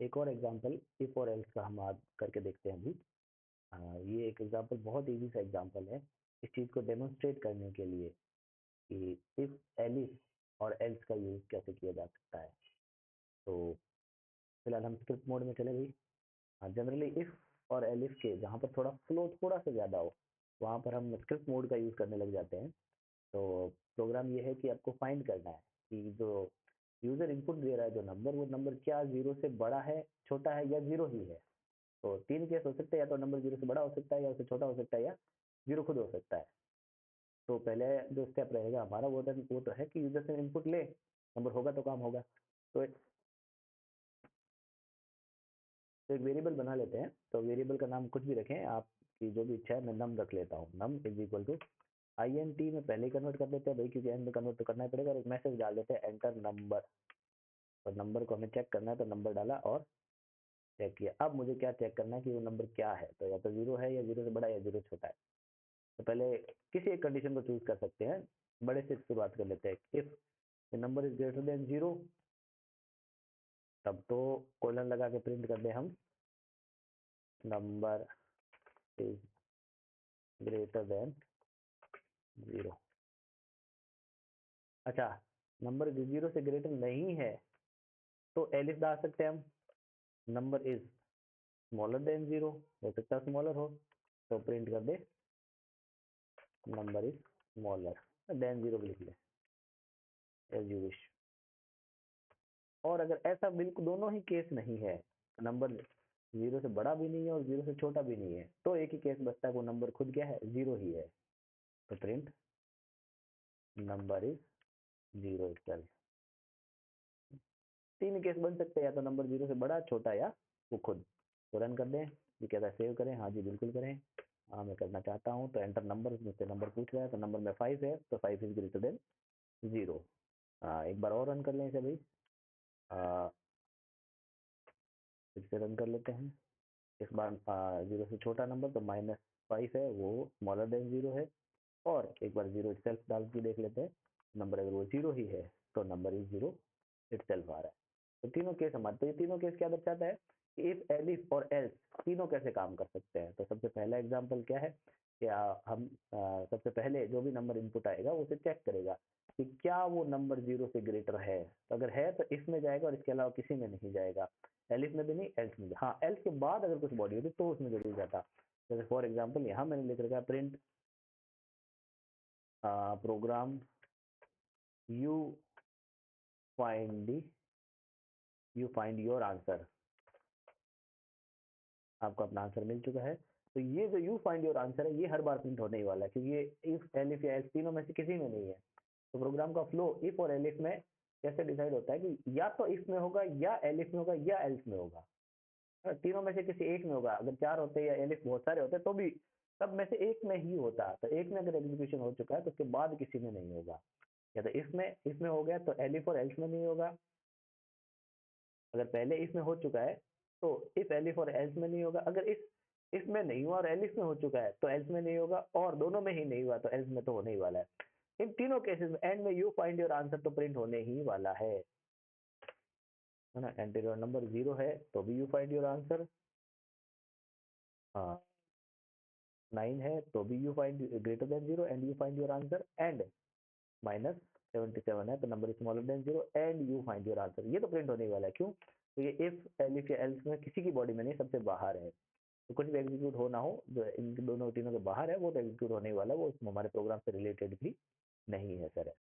एक और example if और एल्स का हम आज करके देखते हैं अभी। ये एक एग्जांपल बहुत इजी सा एग्जांपल है इस चीज को डेमोन्स्ट्रेट करने के लिए कि इफ एलिफ और एल्स का यूज कैसे किया जा सकता है। तो फिलहाल हम स्क्रिप्ट मोड में चले गई। जनरली इफ और एलिफ के जहाँ पर थोड़ा फ्लो थोड़ा सा ज्यादा हो वहाँ पर हम स्क्रिप्ट मोड का यूज करने लग जाते हैं। तो प्रोग्राम ये है कि आपको फाइंड करना है कि जो यूजर इनपुट दे रहा है जो नंबर वो नंबर क्या जीरो से बड़ा है, छोटा है या जीरो ही है। तो तीन केस हो सकते हैं, या तो नंबर जीरो से बड़ा हो सकता है या उससे छोटा हो सकता है या जीरो खुद हो सकता है। तो पहले जो स्टेप रहेगा हमारा वो तो है कि यूजर से इनपुट ले, नंबर होगा तो काम होगा। तो एक वेरिएबल बना लेते हैं। तो वेरिएबल का नाम कुछ भी रखें, आपकी जो भी इच्छा है। मैं नम रख लेता हूँ, num is equal to INT में पहले ही कन्वर्ट कर देते हैं भाई, क्योंकि एंड में कन्वर्ट तो करना ही पड़ेगा। और एक मैसेज डाल देते हैं एंटर नंबर। और नंबर को हमें चेक करना है, तो नंबर डाला और चेक किया। अब मुझे क्या चेक करना है कि वो नंबर क्या है, तो या तो जीरो है या जीरो से बड़ा या जीरो छोटा है। तो पहले किसी एक कंडीशन को चूज कर सकते हैं। बड़े से शुरुआत कर लेते हैं। If number is greater than zero, तब तो कोलन लगा के प्रिंट कर दे हम number is greater than zero. अच्छा, नंबर जीरो से ग्रेटर नहीं है तो एलिफ डाल सकते हैं हम। Number is smaller than zero, हो सकता है स्मॉलर हो, तो प्रिंट कर दे number is smaller than zero लिख ले एज यू विश। और अगर ऐसा बिल्कुल दोनों ही केस नहीं है, नंबर जीरो से बड़ा भी नहीं है और जीरो से छोटा भी नहीं है, तो एक ही केस बचता है, वो नंबर खुद क्या है, जीरो ही है। तो print number is zero equal. तीन केस बन सकते हैं, या तो नंबर जीरो से बड़ा, छोटा या वो खुद। तो रन कर दें। ये कहता है सेव करें, हाँ जी बिल्कुल करें। हाँ मैं करना चाहता हूँ। तो एंटर नंबर, मुझसे नंबर पूछ रहा है, तो नंबर में 5 है, तो 5 इज ग्रेटर देन जीरो। एक बार और रन कर लें इसे भाई। फिर से रन कर लेते हैं। इस बार जीरो से छोटा नंबर तो -5 है, वो स्मॉलर देन जीरो है। और एक बार जीरो इटसेल्फ डाल के देख लेते हैं। नंबर अगर वो जीरो ही है तो नंबर इज जीरो इटसेल्फ आ रहा है। तो तीनों केस हमारे, तो ये तीनों केस क्या दर्शाता है कि इफ एलिफ और एल्स तीनों कैसे काम कर सकते हैं। तो सबसे पहला एग्जांपल क्या है कि हम सबसे पहले जो भी नंबर इनपुट आएगा उसे चेक करेगा कि क्या वो नंबर जीरो से ग्रेटर है। तो अगर है तो इसमें जाएगा और इसके अलावा किसी में नहीं जाएगा। एलिफ में भी नहीं, एल्स में भी। हाँ, एल्स के बाद अगर कुछ बॉडी होती तो उसमें जरूर जाता। जैसे फॉर एग्जाम्पल यहाँ मैंने लिख रखा है print program you find your answer. आपको अपना आंसर मिल चुका है। तो ये जो यू फाइंड योर आंसर है, ये हर बार प्रिंट होने ही वाला है, क्योंकि ये इफ एलिफ या एल्स तीनों में से किसी में नहीं है। तो प्रोग्राम का फ्लो इफ और एलिफ में कैसे डिसाइड होता है कि या तो इफ में होगा या एलिफ में होगा या एल्स में होगा। तीनों में से किसी एक में होगा। अगर चार होते या एलिफ बहुत सारे होते तो भी सब में से एक में ही होता। तो एक में अगर एग्जीक्यूशन हो चुका है तो उसके बाद किसी में नहीं होगा। या तो इसमें हो गया तो एलिफ और एल्स में नहीं होगा। अगर पहले इसमें हो चुका है तो इफ एलिफ और एल्स में नहीं होगा। अगर इस इसमें नहीं हुआ और एलिफ में हो चुका है तो एल्स में नहीं होगा, और दोनों में ही नहीं हुआ तो एल्स में तो होने ही वाला है। इन तीनों केसेस में एंड में यू फाइंड योर आंसर तो प्रिंट होने ही वाला है ना। एंटर नंबर जीरो है तो भी यू फाइंड योर आंसर। हाँ, 9 है तो भी you find greater than zero and you find your answer. And -77 है तो number smaller than zero and you find your answer. ये तो प्रिंट होने वाला है। क्यों? तो ये इफ एलिफ या एल्स में किसी की बॉडी में नहीं, सबसे बाहर है। तो कुछ भी एग्जीक्यूट हो ना हो, जो इन दोनों तीनों के बाहर है वो तो एग्जीक्यूट होने वाला है, वो हमारे प्रोग्राम से रिलेटेड भी नहीं है सर।